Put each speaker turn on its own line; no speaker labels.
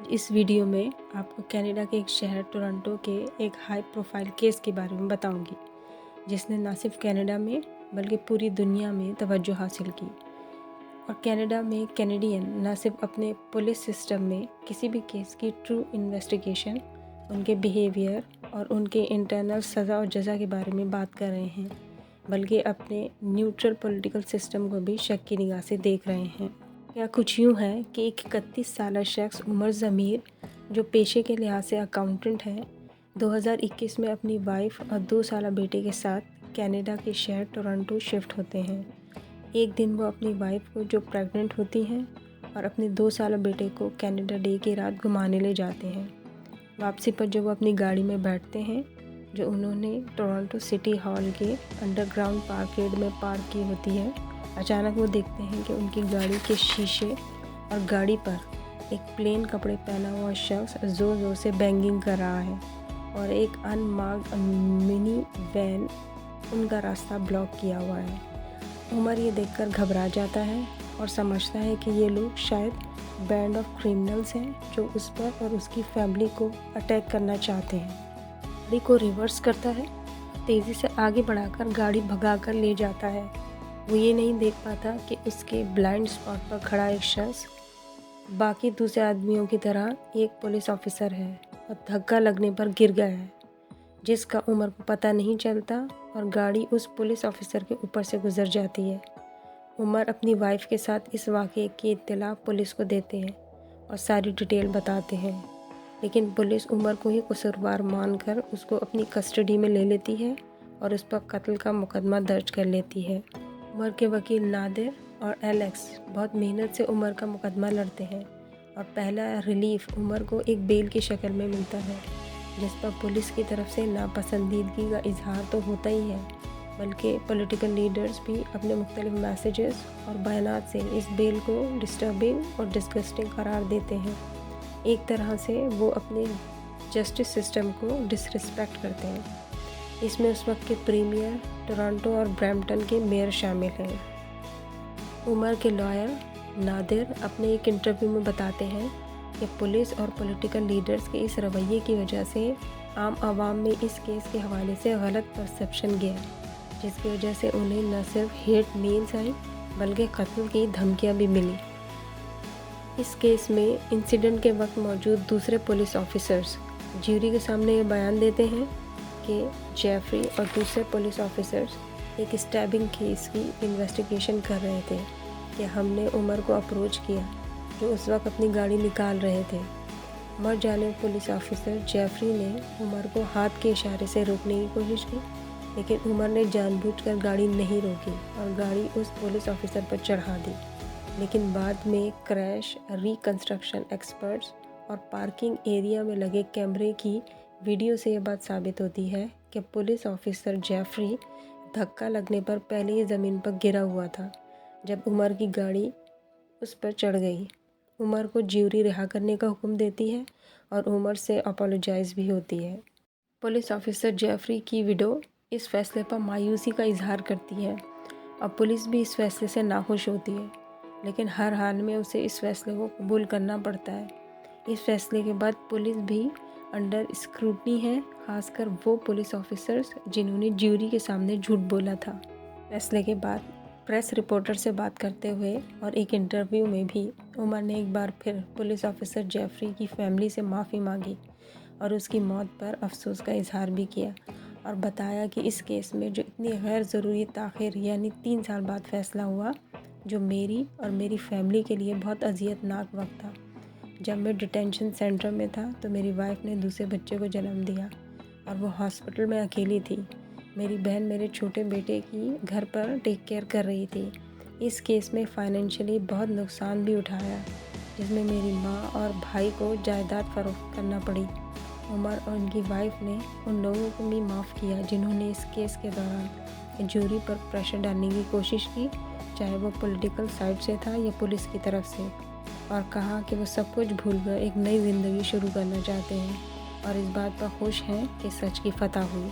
इस वीडियो में आपको कनाडा के एक शहर टोरंटो के एक हाई प्रोफाइल केस के बारे में बताऊंगी, जिसने न सिर्फ कनाडा में बल्कि पूरी दुनिया में तवज्जो हासिल की। और कनाडा में कैनेडियन न सिर्फ अपने पुलिस सिस्टम में किसी भी केस की ट्रू इन्वेस्टिगेशन, उनके बिहेवियर और उनके इंटरनल सज़ा और जज़ा के बारे में बात कर रहे हैं, बल्कि अपने न्यूट्रल पॉलिटिकल सिस्टम को भी शक की निगाह से देख रहे हैं। क्या कुछ यूँ है कि एक 31 साल शख्स उमर ज़मीर, जो पेशे के लिहाज से अकाउंटेंट है, 2021 में अपनी वाइफ और 2 साल बेटे के साथ कनाडा के शहर टोरंटो शिफ्ट होते हैं। एक दिन वो अपनी वाइफ को, जो प्रेग्नेंट होती हैं, और अपने 2 साल बेटे को कनाडा डे की रात घुमाने ले जाते हैं। वापसी पर जब वो अपनी गाड़ी में बैठते हैं, जो उन्होंने टोरंटो सिटी हॉल के अंडरग्राउंड पार्केड में पार्क की होती है, अचानक वो देखते हैं कि उनकी गाड़ी के शीशे और गाड़ी पर एक प्लेन कपड़े पहना हुआ शख्स ज़ोर ज़ोर से बैंगिंग कर रहा है और एक अनमार्क्ड मिनी वैन उनका रास्ता ब्लॉक किया हुआ है। उमर ये देखकर घबरा जाता है और समझता है कि ये लोग शायद बैंड ऑफ क्रिमिनल्स हैं, जो उस पर और उसकी फैमिली को अटैक करना चाहते हैं। गाड़ी को रिवर्स करता है, तेज़ी से आगे बढ़ाकर गाड़ी भगाकर ले जाता है। वो ये नहीं देख पाता कि उसके ब्लाइंड स्पॉट पर खड़ा एक शख्स बाकी दूसरे आदमियों की तरह एक पुलिस ऑफिसर है और धक्का लगने पर गिर गया है, जिसका उमर को पता नहीं चलता और गाड़ी उस पुलिस ऑफिसर के ऊपर से गुजर जाती है। उमर अपनी वाइफ के साथ इस वाक़े की इत्तला पुलिस को देते हैं और सारी डिटेल बताते हैं, लेकिन पुलिस उमर को ही कसूरवार मानकर उसको अपनी कस्टडी में ले लेती है और उस पर कत्ल का मुकदमा दर्ज कर लेती है। उमर के वकील नादिर और एलेक्स बहुत मेहनत से उमर का मुकदमा लड़ते हैं और पहला रिलीफ उमर को एक बेल की शक्ल में मिलता है, जिस पर पुलिस की तरफ से नापसंदीदगी का इजहार तो होता ही है, बल्कि पॉलिटिकल लीडर्स भी अपने मुख्तलिफ मैसेजेस और बयानात से इस बेल को डिस्टर्बिंग और डिस्गस्टिंग करार देते हैं। एक तरह से वो अपने जस्टिस सिस्टम को डिसरिस्पेक्ट करते हैं। इसमें उस वक्त के प्रीमियर, टोरंटो और ब्रैम्पटन के मेयर शामिल हैं। उमर के लॉयर नादिर अपने एक इंटरव्यू में बताते हैं कि पुलिस और पॉलिटिकल लीडर्स के इस रवैये की वजह से आम आवाम में इस केस के हवाले से गलत परसेप्शन गया, जिसकी वजह से उन्हें न सिर्फ हेट मेल्स आई बल्कि कत्ल की धमकियां भी मिली। इस केस में इंसिडेंट के वक्त मौजूद दूसरे पुलिस ऑफिसर्स ज्यूरी के सामने ये बयान देते हैं कि जेफरी और दूसरे पुलिस ऑफिसर्स एक स्टैबिंग केस की इन्वेस्टिगेशन कर रहे थे कि हमने उमर को अप्रोच किया, जो उस वक्त अपनी गाड़ी निकाल रहे थे। मर जाने पुलिस ऑफिसर जेफरी ने उमर को हाथ के इशारे से रोकने की कोशिश की, लेकिन उमर ने जानबूझकर गाड़ी नहीं रोकी और गाड़ी उस पुलिस ऑफिसर पर चढ़ा दी। लेकिन बाद में क्रैश रिकंस्ट्रक्शन एक्सपर्ट्स और पार्किंग एरिया में लगे कैमरे की वीडियो से ये बात साबित होती है कि पुलिस ऑफिसर जेफरी धक्का लगने पर पहले ही ज़मीन पर गिरा हुआ था जब उमर की गाड़ी उस पर चढ़ गई। उमर को ज्यूरी रिहा करने का हुक्म देती है और उमर से अपोलोजाइज़ भी होती है। पुलिस ऑफिसर जेफरी की विडो इस फैसले पर मायूसी का इजहार करती है और पुलिस भी इस फैसले से नाखुश होती है, लेकिन हर हाल में उसे इस फैसले को कबूल करना पड़ता है। इस फैसले के बाद पुलिस भी अंडर स्क्रूटनी है, खासकर वो पुलिस ऑफिसर्स जिन्होंने ज्यूरी के सामने झूठ बोला था। फैसले के बाद प्रेस रिपोर्टर से बात करते हुए और एक इंटरव्यू में भी उमर ने एक बार फिर पुलिस ऑफिसर जेफरी की फैमिली से माफ़ी मांगी और उसकी मौत पर अफसोस का इजहार भी किया और बताया कि इस केस में जो इतनी गैर ज़रूरी ताख़िर यानी 3 साल बाद फ़ैसला हुआ, जो मेरी और मेरी फैमिली के लिए बहुत अज़ियतनाक वक्त था। जब मैं डिटेंशन सेंटर में था तो मेरी वाइफ ने दूसरे बच्चे को जन्म दिया और वो हॉस्पिटल में अकेली थी। मेरी बहन मेरे छोटे बेटे की घर पर टेक केयर कर रही थी। इस केस में फ़ाइनेंशियली बहुत नुकसान भी उठाया, जिसमें मेरी माँ और भाई को जायदाद फ़रोख्त करना पड़ी। उमर और उनकी वाइफ ने उन लोगों को भी माफ़ किया जिन्होंने इस केस के दौरान ज्यूरी पर प्रेशर डालने की कोशिश की, चाहे वो पॉलिटिकल साइड से था या पुलिस की तरफ से, और कहा कि वो सब कुछ भूलकर एक नई ज़िंदगी शुरू करना चाहते हैं और इस बात पर खुश हैं कि सच की फतह हुई।